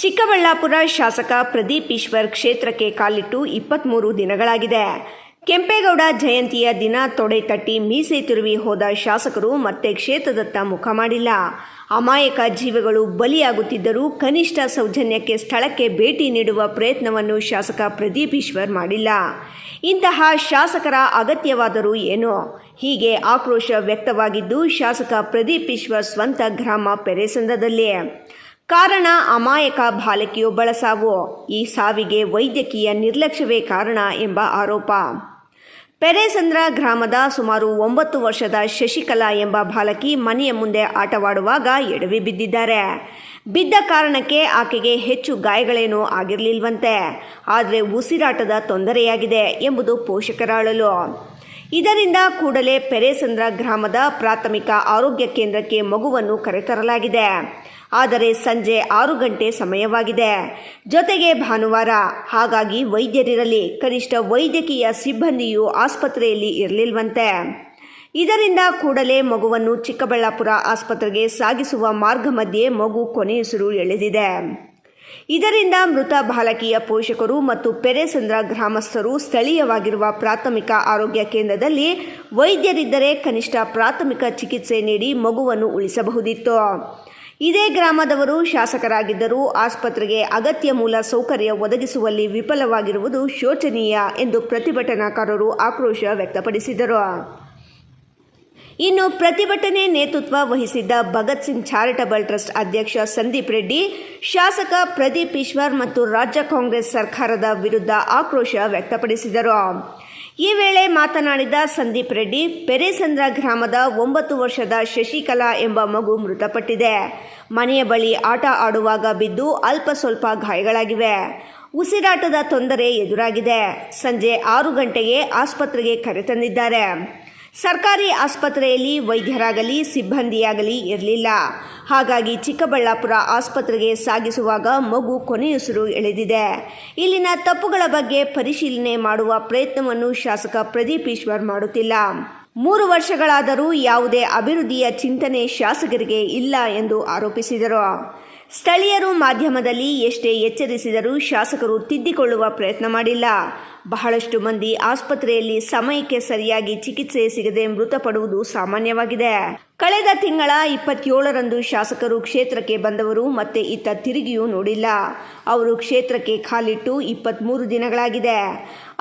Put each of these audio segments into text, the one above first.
ಚಿಕ್ಕಬಳ್ಳಾಪುರ ಶಾಸಕ ಪ್ರದೀಪ್ ಈಶ್ವರ್ ಕ್ಷೇತ್ರಕ್ಕೆ ಕಾಲಿಟ್ಟು 23 ದಿನಗಳಾಗಿದೆ. ಕೆಂಪೇಗೌಡ ಜಯಂತಿಯ ದಿನ ತೊಡೆ ತಟ್ಟಿ ಮೀಸೆ ತಿರುವಿ ಹೋದ ಶಾಸಕರು ಮತ್ತೆ ಕ್ಷೇತ್ರದತ್ತ ಮುಖ ಮಾಡಿಲ್ಲ. ಅಮಾಯಕ ಜೀವಗಳು ಬಲಿಯಾಗುತ್ತಿದ್ದರೂ ಕನಿಷ್ಠ ಸೌಜನ್ಯಕ್ಕೆ ಸ್ಥಳಕ್ಕೆ ಭೇಟಿ ನೀಡುವ ಪ್ರಯತ್ನವನ್ನು ಶಾಸಕ ಪ್ರದೀಪ್ ಈಶ್ವರ್ ಮಾಡಿಲ್ಲ. ಇಂತಹ ಶಾಸಕರ ಅಗತ್ಯವಾದರೂ ಏನೋ ಹೀಗೆ ಆಕ್ರೋಶ ವ್ಯಕ್ತವಾಗಿದ್ದು ಶಾಸಕ ಪ್ರದೀಪ್ ಈಶ್ವರ್ ಸ್ವಂತ ಗ್ರಾಮ ಪೆರೇಸಂದ್ರದಲ್ಲಿ. ಕಾರಣ ಅಮಾಯಕ ಬಾಲಕಿಯೊಬ್ಬಳ ಸಾವು. ಈ ಸಾವಿಗೆ ವೈದ್ಯಕೀಯ ನಿರ್ಲಕ್ಷ್ಯವೇ ಕಾರಣ ಎಂಬ ಆರೋಪ. ಪೆರೇಸಂದ್ರ ಗ್ರಾಮದ ಸುಮಾರು 9 ವರ್ಷದ ಶಶಿಕಲಾ ಎಂಬ ಬಾಲಕಿ ಮನೆಯ ಮುಂದೆ ಆಟವಾಡುವಾಗ ಎಡವಿ ಬಿದ್ದಿದ್ದಾರೆ. ಬಿದ್ದ ಕಾರಣಕ್ಕೆ ಆಕೆಗೆ ಹೆಚ್ಚು ಗಾಯಗಳೇನೂ ಆಗಿರಲಿಲ್ವಂತೆ. ಆದರೆ ಉಸಿರಾಟದ ತೊಂದರೆಯಾಗಿದೆ ಎಂಬುದು ಪೋಷಕರ ಅಳಲು. ಇದರಿಂದ ಕೂಡಲೇ ಪೆರೇಸಂದ್ರ ಗ್ರಾಮದ ಪ್ರಾಥಮಿಕ ಆರೋಗ್ಯ ಕೇಂದ್ರಕ್ಕೆ ಮಗುವನ್ನು ಕರೆತರಲಾಗಿದೆ. ಆದರೆ ಸಂಜೆ 6 ಗಂಟೆ ಸಮಯವಾಗಿದೆ, ಜೊತೆಗೆ ಭಾನುವಾರ. ಹಾಗಾಗಿ ವೈದ್ಯರಿರಲಿ, ಕನಿಷ್ಠ ವೈದ್ಯಕೀಯ ಸಿಬ್ಬಂದಿಯು ಆಸ್ಪತ್ರೆಯಲ್ಲಿ ಇರಲಿಲ್ವಂತೆ. ಇದರಿಂದ ಕೂಡಲೇ ಮಗುವನ್ನು ಚಿಕ್ಕಬಳ್ಳಾಪುರ ಆಸ್ಪತ್ರೆಗೆ ಸಾಗಿಸುವ ಮಾರ್ಗ ಮಧ್ಯೆ ಮಗು ಕೊನೆಯುಸಿರು ಎಳೆದಿದೆ. ಇದರಿಂದ ಮೃತ ಬಾಲಕಿಯ ಪೋಷಕರು ಮತ್ತು ಪೆರೇಸಂದ್ರ ಗ್ರಾಮಸ್ಥರು ಸ್ಥಳೀಯವಾಗಿರುವ ಪ್ರಾಥಮಿಕ ಆರೋಗ್ಯ ಕೇಂದ್ರದಲ್ಲಿ ವೈದ್ಯರಿದ್ದರೆ ಕನಿಷ್ಠ ಪ್ರಾಥಮಿಕ ಚಿಕಿತ್ಸೆ ನೀಡಿ ಮಗುವನ್ನು ಉಳಿಸಬಹುದಿತ್ತು. ಇದೇ ಗ್ರಾಮದವರು ಶಾಸಕರಾಗಿದ್ದರೂ ಆಸ್ಪತ್ರೆಗೆ ಅಗತ್ಯ ಮೂಲ ಸೌಕರ್ಯ ಒದಗಿಸುವಲ್ಲಿ ವಿಫಲವಾಗಿರುವುದು ಶೋಚನೀಯ ಎಂದು ಪ್ರತಿಭಟನಾಕಾರರು ಆಕ್ರೋಶ ವ್ಯಕ್ತಪಡಿಸಿದರು. ಇನ್ನು ಪ್ರತಿಭಟನೆ ನೇತೃತ್ವ ವಹಿಸಿದ್ದ ಭಗತ್ ಸಿಂಗ್ ಚಾರಿಟಬಲ್ ಟ್ರಸ್ಟ್ ಅಧ್ಯಕ್ಷ ಸಂದೀಪ್ ರೆಡ್ಡಿ ಶಾಸಕ ಪ್ರದೀಪ್ ಈಶ್ವರ್ ಮತ್ತು ರಾಜ್ಯ ಕಾಂಗ್ರೆಸ್ ಸರ್ಕಾರದ ವಿರುದ್ಧ ಆಕ್ರೋಶ ವ್ಯಕ್ತಪಡಿಸಿದರು. ಈ ವೇಳೆ ಮಾತನಾಡಿದ ಸಂದೀಪ್ ರೆಡ್ಡಿ, ಪೆರೇಸಂದ್ರ ಗ್ರಾಮದ 9 ವರ್ಷದ ಶಶಿಕಲಾ ಎಂಬ ಮಗು ಮೃತಪಟ್ಟಿದೆ. ಮನೆಯ ಬಳಿ ಆಟ ಆಡುವಾಗ ಬಿದ್ದು ಅಲ್ಪ ಸ್ವಲ್ಪ ಗಾಯಗಳಾಗಿವೆ. ಉಸಿರಾಟದ ತೊಂದರೆ ಎದುರಾಗಿದೆ. ಸಂಜೆ 6 ಗಂಟೆಗೆ ಆಸ್ಪತ್ರೆಗೆ ಕರೆತಂದಿದ್ದಾರೆ. ಸರ್ಕಾರಿ ಆಸ್ಪತ್ರೆಯಲ್ಲಿ ವೈದ್ಯರಾಗಲಿ ಸಿಬ್ಬಂದಿಯಾಗಲಿ ಇರಲಿಲ್ಲ. ಹಾಗಾಗಿ ಚಿಕ್ಕಬಳ್ಳಾಪುರ ಆಸ್ಪತ್ರೆಗೆ ಸಾಗಿಸುವಾಗ ಮಗು ಕೊನೆಯುಸಿರು ಎಳೆದಿದೆ. ಇಲ್ಲಿನ ತಪ್ಪುಗಳ ಬಗ್ಗೆ ಪರಿಶೀಲನೆ ಮಾಡುವ ಪ್ರಯತ್ನವನ್ನು ಶಾಸಕ ಪ್ರದೀಪ್ ಈಶ್ವರ್ ಮಾಡುತ್ತಿಲ್ಲ. 3 ವರ್ಷಗಳಾದರೂ ಯಾವುದೇ ಅಭಿವೃದ್ಧಿಯ ಚಿಂತನೆ ಶಾಸಕರಿಗೆ ಇಲ್ಲ ಎಂದು ಆರೋಪಿಸಿದರು. ಸ್ಥಳೀಯರು ಮಾಧ್ಯಮದಲ್ಲಿ ಎಷ್ಟೇ ಎಚ್ಚರಿಸಿದರೂ ಶಾಸಕರು ತಿದ್ದಿಕೊಳ್ಳುವ ಪ್ರಯತ್ನ ಮಾಡಿಲ್ಲ. ಬಹಳಷ್ಟು ಮಂದಿ ಆಸ್ಪತ್ರೆಯಲ್ಲಿ ಸಮಯಕ್ಕೆ ಸರಿಯಾಗಿ ಚಿಕಿತ್ಸೆ ಸಿಗದೆ ಮೃತಪಡುವುದು ಸಾಮಾನ್ಯವಾಗಿದೆ. ಕಳೆದ ತಿಂಗಳ 27ರಂದು ಶಾಸಕರು ಕ್ಷೇತ್ರಕ್ಕೆ ಬಂದವರು ಮತ್ತೆ ಇತ್ತ ತಿರುಗಿಯೂ ನೋಡಿಲ್ಲ. ಅವರು ಕ್ಷೇತ್ರಕ್ಕೆ ಕಾಲಿಟ್ಟು 23 ದಿನಗಳಾಗಿದೆ.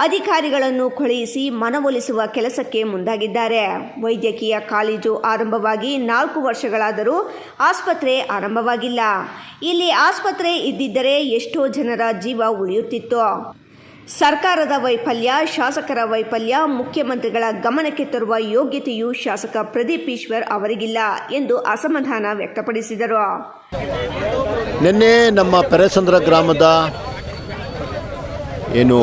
ಅಧಿಕಾರಿಗಳನ್ನು ಕಳುಹಿಸಿ ಮನವೊಲಿಸುವ ಕೆಲಸಕ್ಕೆ ಮುಂದಾಗಿದ್ದಾರೆ. ವೈದ್ಯಕೀಯ ಕಾಲೇಜು ಆರಂಭವಾಗಿ 4 ವರ್ಷಗಳಾದರೂ ಆಸ್ಪತ್ರೆ ಆರಂಭವಾಗಿಲ್ಲ. ಇಲ್ಲಿ ಆಸ್ಪತ್ರೆ ಇದ್ದಿದ್ದರೆ ಎಷ್ಟೋ ಜನರ ಜೀವ ಉಳಿಯುತ್ತಿತ್ತು. ಸರ್ಕಾರದ ವೈಫಲ್ಯ, ಶಾಸಕರ ವೈಫಲ್ಯ ಮುಖ್ಯಮಂತ್ರಿಗಳ ಗಮನಕ್ಕೆ ತರುವ ಯೋಗ್ಯತೆಯೂ ಶಾಸಕ ಪ್ರದೀಪ್ ಈಶ್ವರ್ ಅವರಿಗಿಲ್ಲ ಎಂದು ಅಸಮಾಧಾನ ವ್ಯಕ್ತಪಡಿಸಿದರು. ನಿನ್ನೆ ನಮ್ಮ ಪೆರೇಸಂದ್ರ ಗ್ರಾಮದ ಏನು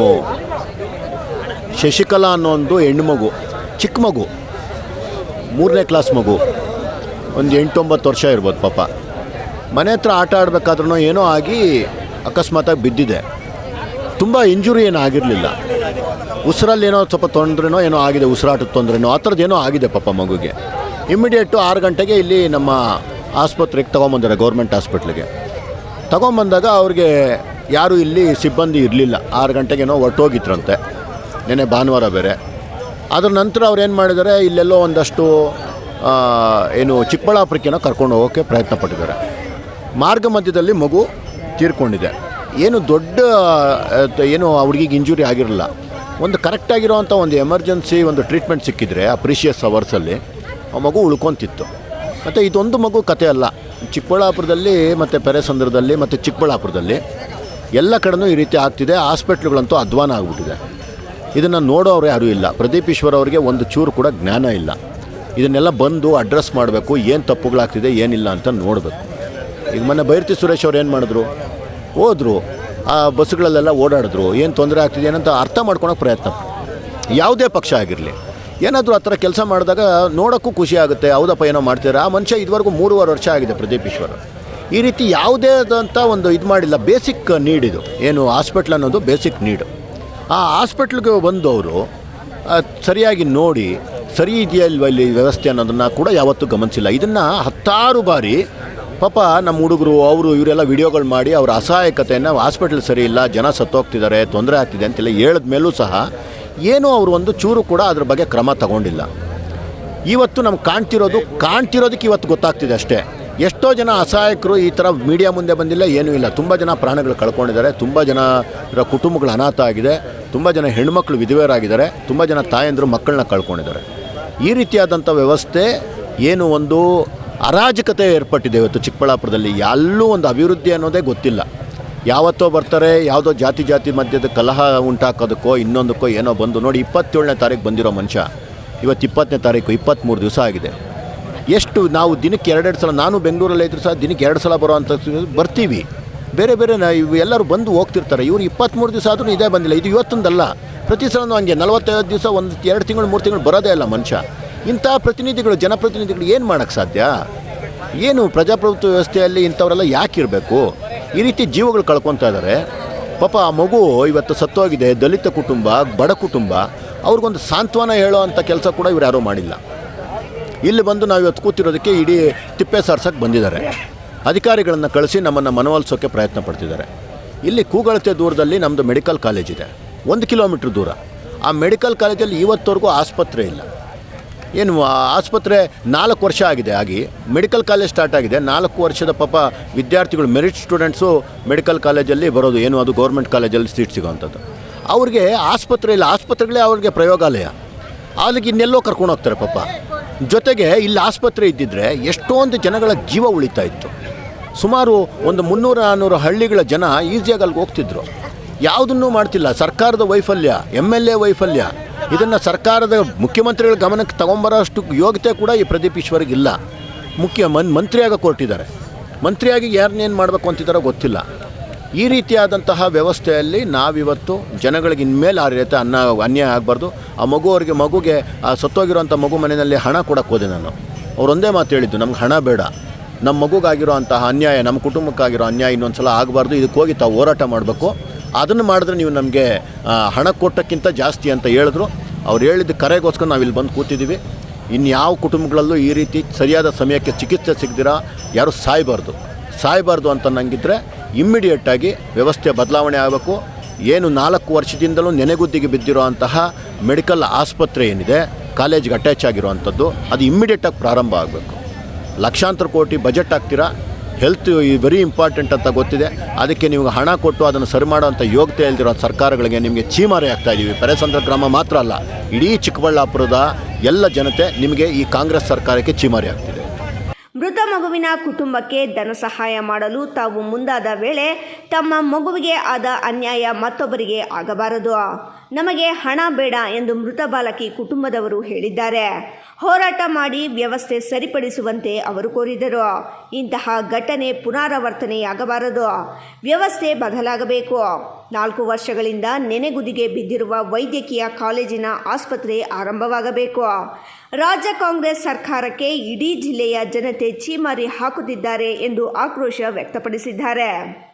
ಶಶಿಕಲಾ ಅನ್ನೋ ಒಂದು ಹೆಣ್ಣು ಮಗು, ಚಿಕ್ಕ ಮಗು, 3ನೇ ಕ್ಲಾಸ್ ಮಗು, ಒಂದು 8-9 ವರ್ಷ ಇರ್ಬೋದು ಪಾಪ. ಮನೆ ಹತ್ರ ಆಟ ಆಡಬೇಕಾದ್ರೂ ಏನೋ ಆಗಿ ಅಕಸ್ಮಾತಾಗಿ ಬಿದ್ದಿದೆ. ತುಂಬ ಇಂಜುರಿ ಏನೂ ಆಗಿರಲಿಲ್ಲ. ಉಸಿರಲ್ಲಿ ಏನೋ ಸ್ವಲ್ಪ ತೊಂದರೆನೋ ಏನೋ ಆಗಿದೆ, ಉಸಿರಾಟದ ತೊಂದರೆನೋ ಆ ಥರದ್ದು ಏನೋ ಆಗಿದೆ ಪಾಪ ಮಗುಗೆ. ಇಮ್ಮಿಡಿಯೇಟು 6 ಗಂಟೆಗೆ ಇಲ್ಲಿ ನಮ್ಮ ಆಸ್ಪತ್ರೆಗೆ ತೊಗೊಂಬಂದಾರೆ, ಗೌರ್ಮೆಂಟ್ ಹಾಸ್ಪಿಟ್ಲಿಗೆ. ತೊಗೊಂಬಂದಾಗ ಅವ್ರಿಗೆ ಯಾರೂ ಇಲ್ಲಿ ಸಿಬ್ಬಂದಿ ಇರಲಿಲ್ಲ. 6 ಗಂಟೆಗೇನೋ ಹೊರಟೋಗಿದ್ರಂತೆ, ನೆನ್ನೆ ಭಾನುವಾರ ಬೇರೆ. ಅದ್ರ ನಂತರ ಅವ್ರು ಏನು ಮಾಡಿದ್ದಾರೆ, ಇಲ್ಲೆಲ್ಲೋ ಒಂದಷ್ಟು ಏನು ಚಿಕ್ಕಬಳ್ಳಾಪುರಕ್ಕೇನೋ ಕರ್ಕೊಂಡು ಹೋಗೋಕ್ಕೆ ಪ್ರಯತ್ನ ಪಟ್ಟಿದ್ದಾರೆ. ಮಾರ್ಗ ಮಧ್ಯದಲ್ಲಿ ಮಗು ತೀರ್ಕೊಂಡಿದೆ. ಏನು ದೊಡ್ಡ ಏನು ಹುಡುಗಿಗೆ ಇಂಜುರಿ ಆಗಿರಲ್ಲ. ಒಂದು ಕರೆಕ್ಟಾಗಿರೋವಂಥ ಒಂದು ಎಮರ್ಜೆನ್ಸಿ ಒಂದು ಟ್ರೀಟ್ಮೆಂಟ್ ಸಿಕ್ಕಿದ್ರೆ ಆ ಪ್ರೀಶಿಯಸ್ ಅವರ್ಸಲ್ಲಿ ಆ ಮಗು ಉಳ್ಕೊತಿತ್ತು. ಮತ್ತು ಇದೊಂದು ಮಗು ಕತೆ ಅಲ್ಲ, ಚಿಕ್ಕಬಳ್ಳಾಪುರದಲ್ಲಿ ಮತ್ತು ಪೆರೇಸಂದ್ರದಲ್ಲಿ ಮತ್ತು ಚಿಕ್ಕಬಳ್ಳಾಪುರದಲ್ಲಿ ಎಲ್ಲ ಕಡೆನೂ ಈ ರೀತಿ ಆಗ್ತಿದೆ. ಹಾಸ್ಪಿಟ್ಲುಗಳಂತೂ ಅಧ್ವಾನ ಆಗಿಬಿಟ್ಟಿದೆ. ಇದನ್ನು ನೋಡೋರು ಯಾರೂ ಇಲ್ಲ. ಪ್ರದೀಪ್ ಈಶ್ವರ್ ಅವರಿಗೆ ಒಂದು ಚೂರು ಕೂಡ ಜ್ಞಾನ ಇಲ್ಲ. ಇದನ್ನೆಲ್ಲ ಬಂದು ಅಡ್ರೆಸ್ ಮಾಡಬೇಕು, ಏನು ತಪ್ಪುಗಳಾಗ್ತಿದೆ ಏನಿಲ್ಲ ಅಂತ ನೋಡಬೇಕು. ಈಗ ಮೊನ್ನೆ ಬೈರತಿ ಸುರೇಶ್ ಅವ್ರು ಏನು ಮಾಡಿದ್ರು, ಹೋದರು ಆ ಬಸ್ಸುಗಳಲ್ಲೆಲ್ಲ ಓಡಾಡಿದ್ರು, ಏನು ತೊಂದರೆ ಆಗ್ತಿದೆ ಏನಂತ ಅರ್ಥ ಮಾಡ್ಕೊಳೋಕೆ ಪ್ರಯತ್ನ. ಯಾವುದೇ ಪಕ್ಷ ಆಗಿರಲಿ ಏನಾದರೂ ಆ ಥರ ಕೆಲಸ ಮಾಡಿದಾಗ ನೋಡೋಕ್ಕೂ ಖುಷಿ ಆಗುತ್ತೆ. ಹೌದಪ್ಪ ಏನೋ ಮಾಡ್ತಾರೆ. ಆ ಮನುಷ್ಯ ಇದುವರೆಗೂ 3.5 ವರ್ಷ ಆಗಿದೆ ಪ್ರದೀಪ್ ಈಶ್ವರ್. ಈ ರೀತಿ ಯಾವುದೇ ಆದಂಥ ಒಂದು ಇದು ಮಾಡಿಲ್ಲ. ಬೇಸಿಕ್ ನೀಡ್ ಇದು, ಏನು ಹಾಸ್ಪಿಟ್ಲ್ ಅನ್ನೋದು ಬೇಸಿಕ್ ನೀಡು. ಆ ಹಾಸ್ಪಿಟ್ಲಿಗೆ ಬಂದು ಅವರು ಸರಿಯಾಗಿ ನೋಡಿ ಸರಿ ಇದೆಯಾ ಇಲ್ವಾ ಇಲ್ಲಿ ವ್ಯವಸ್ಥೆ ಅನ್ನೋದನ್ನು ಕೂಡ ಯಾವತ್ತೂ ಗಮನಿಸಿಲ್ಲ. ಇದನ್ನು 10 ಬಾರಿ ಪಾಪ ನಮ್ಮ ಹುಡುಗರು ಅವರು ಇವರೆಲ್ಲ ವಿಡಿಯೋಗಳು ಮಾಡಿ ಅವರ ಅಸಹಾಯಕತೆಯನ್ನು ಹಾಸ್ಪಿಟ್ಲ್ ಸರಿ ಇಲ್ಲ, ಜನ ಸತ್ತೋಗ್ತಿದ್ದಾರೆ, ತೊಂದರೆ ಆಗ್ತಿದೆ ಅಂತೆಲ್ಲ ಹೇಳಿದ ಮೇಲೂ ಸಹ ಏನೂ ಅವರು ಒಂದು ಚೂರು ಕೂಡ ಅದ್ರ ಬಗ್ಗೆ ಕ್ರಮ ತಗೊಂಡಿಲ್ಲ. ಇವತ್ತು ನಮ್ಗೆ ಕಾಣ್ತಿರೋದಕ್ಕೆ ಇವತ್ತು ಗೊತ್ತಾಗ್ತಿದೆ ಅಷ್ಟೇ. ಎಷ್ಟೋ ಜನ ಅಸಹಾಯಕರು ಈ ಥರ ಮೀಡಿಯಾ ಮುಂದೆ ಬಂದಿಲ್ಲ, ಏನೂ ಇಲ್ಲ. ತುಂಬ ಜನ ಪ್ರಾಣಗಳು ಕಳ್ಕೊಂಡಿದ್ದಾರೆ, ತುಂಬ ಜನರ ಕುಟುಂಬಗಳು ಅನಾಥ ಆಗಿದೆ, ತುಂಬ ಜನ ಹೆಣ್ಮಕ್ಳು ವಿಧವೆಯರಾಗಿದ್ದಾರೆ, ತುಂಬ ಜನ ತಾಯಂದರು ಮಕ್ಕಳನ್ನ ಕಳ್ಕೊಂಡಿದ್ದಾರೆ. ಈ ರೀತಿಯಾದಂಥ ವ್ಯವಸ್ಥೆ ಏನು ಒಂದು ಅರಾಜಕತೆ ಏರ್ಪಟ್ಟಿದೆ ಇವತ್ತು ಚಿಕ್ಕಬಳ್ಳಾಪುರದಲ್ಲಿ. ಎಲ್ಲೂ ಒಂದು ಅಭಿವೃದ್ಧಿ ಅನ್ನೋದೇ ಗೊತ್ತಿಲ್ಲ. ಯಾವತ್ತೋ ಬರ್ತಾರೆ, ಯಾವುದೋ ಜಾತಿ ಮಧ್ಯದ ಕಲಹ ಉಂಟಾಕೋದಕ್ಕೋ ಇನ್ನೊಂದಕ್ಕೋ ಏನೋ ಬಂದು ನೋಡಿ 27ನೇ ತಾರೀಕು ಬಂದಿರೋ ಮನುಷ್ಯ ಇವತ್ತು 20ನೇ ತಾರೀಕು 23 ದಿವಸ ಆಗಿದೆ. ಎಷ್ಟು ನಾವು ದಿನಕ್ಕೆ 2 ಸಲ, ನಾನು ಬೆಂಗಳೂರಲ್ಲೇ ಇದ್ದರೂ ಸಹ ದಿನಕ್ಕೆ 2 ಸಲ ಬರೋ ಅಂಥ ಬರ್ತೀವಿ. ಬೇರೆ ಎಲ್ಲರೂ ಬಂದು ಹೋಗ್ತಿರ್ತಾರೆ. ಇವರು 23 ದಿವಸ ಆದರೂ ಇದೇ ಬಂದಿಲ್ಲ. ಇದು ಇವತ್ತೊಂದಲ್ಲ, ಪ್ರತಿ ಸಲನೂ ಹಂಗೆ 45 ದಿವಸ 2 ತಿಂಗಳು 3 ತಿಂಗಳು ಬರೋದೇ ಇಲ್ಲ ಮನುಷ್ಯ. ಇಂಥ ಪ್ರತಿನಿಧಿಗಳು, ಜನಪ್ರತಿನಿಧಿಗಳು ಏನು ಮಾಡೋಕ್ಕೆ ಸಾಧ್ಯ? ಏನು ಪ್ರಜಾಪ್ರಭುತ್ವ ವ್ಯವಸ್ಥೆಯಲ್ಲಿ ಇಂಥವರೆಲ್ಲ ಯಾಕಿರಬೇಕು? ಈ ರೀತಿ ಜೀವಗಳು ಕಳ್ಕೊತಾ ಇದ್ದಾರೆ. ಪಾಪ ಆ ಮಗು ಇವತ್ತು ಸತ್ತೋಗಿದೆ, ದಲಿತ ಕುಟುಂಬ, ಬಡ ಕುಟುಂಬ, ಅವ್ರಿಗೊಂದು ಸಾಂತ್ವನ ಹೇಳೋ ಅಂಥ ಕೆಲಸ ಕೂಡ ಇವ್ರು ಯಾರೂ ಮಾಡಿಲ್ಲ. ಇಲ್ಲಿ ಬಂದು ನಾವು ಇವತ್ತು ಕೂತಿರೋದಕ್ಕೆ ಇಡೀ ತಿಪ್ಪೆ ಸಾರ್ಸೋಕ್ಕೆ ಬಂದಿದ್ದಾರೆ. ಅಧಿಕಾರಿಗಳನ್ನು ಕಳಿಸಿ ನಮ್ಮನ್ನು ಮನವೊಲಿಸೋಕ್ಕೆ ಪ್ರಯತ್ನ ಪಡ್ತಿದ್ದಾರೆ. ಇಲ್ಲಿ ಕೂಗಳತೆ ದೂರದಲ್ಲಿ ನಮ್ಮದು ಮೆಡಿಕಲ್ ಕಾಲೇಜ್ ಇದೆ, 1 ಕಿಲೋಮೀಟ್ರ್ ದೂರ. ಆ ಮೆಡಿಕಲ್ ಕಾಲೇಜಲ್ಲಿ ಇವತ್ತವರೆಗೂ ಆಸ್ಪತ್ರೆ ಇಲ್ಲ. ಏನು ಆಸ್ಪತ್ರೆ 4 ವರ್ಷ ಆಗಿದೆ ಆಗಿ, ಮೆಡಿಕಲ್ ಕಾಲೇಜ್ ಸ್ಟಾರ್ಟ್ ಆಗಿದೆ. 4 ವರ್ಷದ ಪಾಪ ವಿದ್ಯಾರ್ಥಿಗಳು, ಮೆರಿಟ್ ಸ್ಟೂಡೆಂಟ್ಸು ಮೆಡಿಕಲ್ ಕಾಲೇಜಲ್ಲಿ ಬರೋದು, ಏನು ಅದು ಗೌರ್ಮೆಂಟ್ ಕಾಲೇಜಲ್ಲಿ ಸೀಟ್ ಸಿಗೋವಂಥದ್ದು. ಅವ್ರಿಗೆ ಆಸ್ಪತ್ರೆ ಇಲ್ಲ, ಆಸ್ಪತ್ರೆಗಳೇ ಅವ್ರಿಗೆ ಪ್ರಯೋಗಾಲಯ. ಅಲ್ಲಿಗೆ ಇನ್ನೆಲ್ಲೋ ಕರ್ಕೊಂಡು ಹೋಗ್ತಾರೆ ಪಾಪ. ಜೊತೆಗೆ ಇಲ್ಲಿ ಆಸ್ಪತ್ರೆ ಇದ್ದಿದ್ದರೆ ಎಷ್ಟೊಂದು ಜನಗಳ ಜೀವ ಉಳಿತಾ ಇತ್ತು. ಸುಮಾರು ಒಂದು 300-400 ಹಳ್ಳಿಗಳ ಜನ ಈಸಿಯಾಗಿ ಅಲ್ಲಿಗೆ ಹೋಗ್ತಿದ್ರು. ಯಾವುದನ್ನೂ ಮಾಡ್ತಿಲ್ಲ. ಸರ್ಕಾರದ ವೈಫಲ್ಯ, MLA ವೈಫಲ್ಯ. ಇದನ್ನು ಸರ್ಕಾರದ ಮುಖ್ಯಮಂತ್ರಿಗಳ ಗಮನಕ್ಕೆ ತಗೊಂಬರೋ ಅಷ್ಟು ಯೋಗ್ಯತೆ ಕೂಡ ಈ ಪ್ರದೀಪ್ ಈಶ್ವರ್ಗೆ ಇಲ್ಲ. ಮಂತ್ರಿಯಾಗಿ ಹೊರಟಿದ್ದಾರೆ. ಮಂತ್ರಿಯಾಗಿ ಯಾರನ್ನೇನು ಮಾಡಬೇಕು ಅಂತಿದ್ದಾರೋ ಗೊತ್ತಿಲ್ಲ. ಈ ರೀತಿಯಾದಂತಹ ವ್ಯವಸ್ಥೆಯಲ್ಲಿ ನಾವಿವತ್ತು ಜನಗಳಿಗೆ ಇನ್ಮೇಲೆ ಆ ರೀತಿ ಅನ್ಯಾಯ ಆಗಬಾರ್ದು. ಆ ಮಗುಗೆ ಆ ಸತ್ತೋಗಿರೋಂಥ ಮಗು ಮನೆಯಲ್ಲಿ ಹಣ ಕೊಡೋಕ್ಕೆ ಹೋದೆ ನಾನು. ಅವರೊಂದೇ ಮಾತು ಹೇಳಿದ್ದು, ನಮ್ಗೆ ಹಣ ಬೇಡ, ನಮ್ಮ ಮಗುಗಾಗಿರೋ ಅಂತಹ ಅನ್ಯಾಯ, ನಮ್ಮ ಕುಟುಂಬಕ್ಕಾಗಿರೋ ಅನ್ಯಾಯ ಇನ್ನೊಂದು ಸಲ ಆಗಬಾರ್ದು, ಇದಕ್ಕೆ ಹೋಗಿ ತಾವು ಹೋರಾಟ ಮಾಡಬೇಕು. ಅದನ್ನು ಮಾಡಿದ್ರೆ ನೀವು ನಮಗೆ ಹಣ ಕೊಟ್ಟಕ್ಕಿಂತ ಜಾಸ್ತಿ ಅಂತ ಹೇಳಿದ್ರು. ಅವ್ರು ಹೇಳಿದ್ದು ಕರೆಗೋಸ್ಕರ ನಾವು ಇಲ್ಲಿ ಬಂದು ಕೂತಿದ್ದೀವಿ. ಇನ್ಯಾವ ಕುಟುಂಬಗಳಲ್ಲೂ ಈ ರೀತಿ ಸರಿಯಾದ ಸಮಯಕ್ಕೆ ಚಿಕಿತ್ಸೆ ಸಿಗದಿರ ಯಾರು ಸಾಯಬಾರ್ದು ಅಂತ ನಂಗಿದ್ರೆ ಇಮ್ಮಿಡಿಯೇಟಾಗಿ ವ್ಯವಸ್ಥೆ ಬದಲಾವಣೆ ಆಗಬೇಕು. ಏನು 4 ವರ್ಷದಿಂದಲೂ ನೆನೆಗುದ್ದಿಗೆ ಬಿದ್ದಿರೋ ಅಂತಹ ಮೆಡಿಕಲ್ ಆಸ್ಪತ್ರೆ ಏನಿದೆ, ಕಾಲೇಜ್ಗೆ ಅಟ್ಯಾಚ್ ಆಗಿರೋವಂಥದ್ದು, ಅದು ಇಮ್ಮಿಡಿಯೇಟಾಗಿ ಪ್ರಾರಂಭ ಆಗಬೇಕು. ಲಕ್ಷಾಂತರ ಕೋಟಿ ಬಜೆಟ್ ಹಾಕ್ತೀರಾ, ಹೆಲ್ತ್ ವೆರಿ ಇಂಪಾರ್ಟೆಂಟ್ ಅಂತ ಗೊತ್ತಿದೆ. ಅದಕ್ಕೆ ನೀವು ಹಣ ಕೊಟ್ಟು ಅದನ್ನು ಸರಿ ಮಾಡೋವಂಥ ಯೋಗ್ಯತೆ ಇಲ್ದಿರೋ ಸರ್ಕಾರಗಳಿಗೆ ನಿಮಗೆ ಚೀಮಾರಿ ಆಗ್ತಾಯಿದ್ದೀವಿ. ಪೆರೇಸಂದ್ರ ಗ್ರಾಮ ಮಾತ್ರ ಅಲ್ಲ, ಇಡೀ ಚಿಕ್ಕಬಳ್ಳಾಪುರದ ಎಲ್ಲ ಜನತೆ ನಿಮಗೆ ಈ ಕಾಂಗ್ರೆಸ್ ಸರ್ಕಾರಕ್ಕೆ ಚೀಮಾರಿ ಆಗ್ತಿದೆ. ಮೃತ ಮಗುವಿನ ಕುಟುಂಬಕ್ಕೆ ಧನ ಸಹಾಯ ಮಾಡಲು ತಾವು ಮುಂದಾದ ವೇಳೆ ತಮ್ಮ ಮಗುವಿಗೆ ಆದ ಅನ್ಯಾಯ ಮತ್ತೊಬ್ಬರಿಗೆ ಆಗಬಾರದು. ನಮಗೆ ಹಣ ಬೇಡ ಎಂದು ಮೃತ ಬಾಲಕಿ ಕುಟುಂಬದವರು ಹೇಳಿದ್ದಾರೆ. ಹೋರಾಟ ಮಾಡಿ ವ್ಯವಸ್ಥೆ ಸರಿಪಡಿಸುವಂತೆ ಅವರು ಕೋರಿದರು. ಇಂತಹ ಘಟನೆ ಪುನರಾವರ್ತನೆಯಾಗಬಾರದು. ವ್ಯವಸ್ಥೆ ಬದಲಾಗಬೇಕು. 4 ವರ್ಷಗಳಿಂದ ನೆನೆಗುದಿಗೆ ಬಿದ್ದಿರುವ ವೈದ್ಯಕೀಯ ಕಾಲೇಜಿನ ಆಸ್ಪತ್ರೆ ಆರಂಭವಾಗಬೇಕು. ರಾಜ್ಯ ಕಾಂಗ್ರೆಸ್ ಸರ್ಕಾರಕ್ಕೆ ಇಡೀ ಜಿಲ್ಲೆಯ ಜನತೆ ಛೀಮಾರಿ ಹಾಕುತ್ತಿದ್ದಾರೆ ಎಂದು ಆಕ್ರೋಶ ವ್ಯಕ್ತಪಡಿಸಿದ್ದಾರೆ.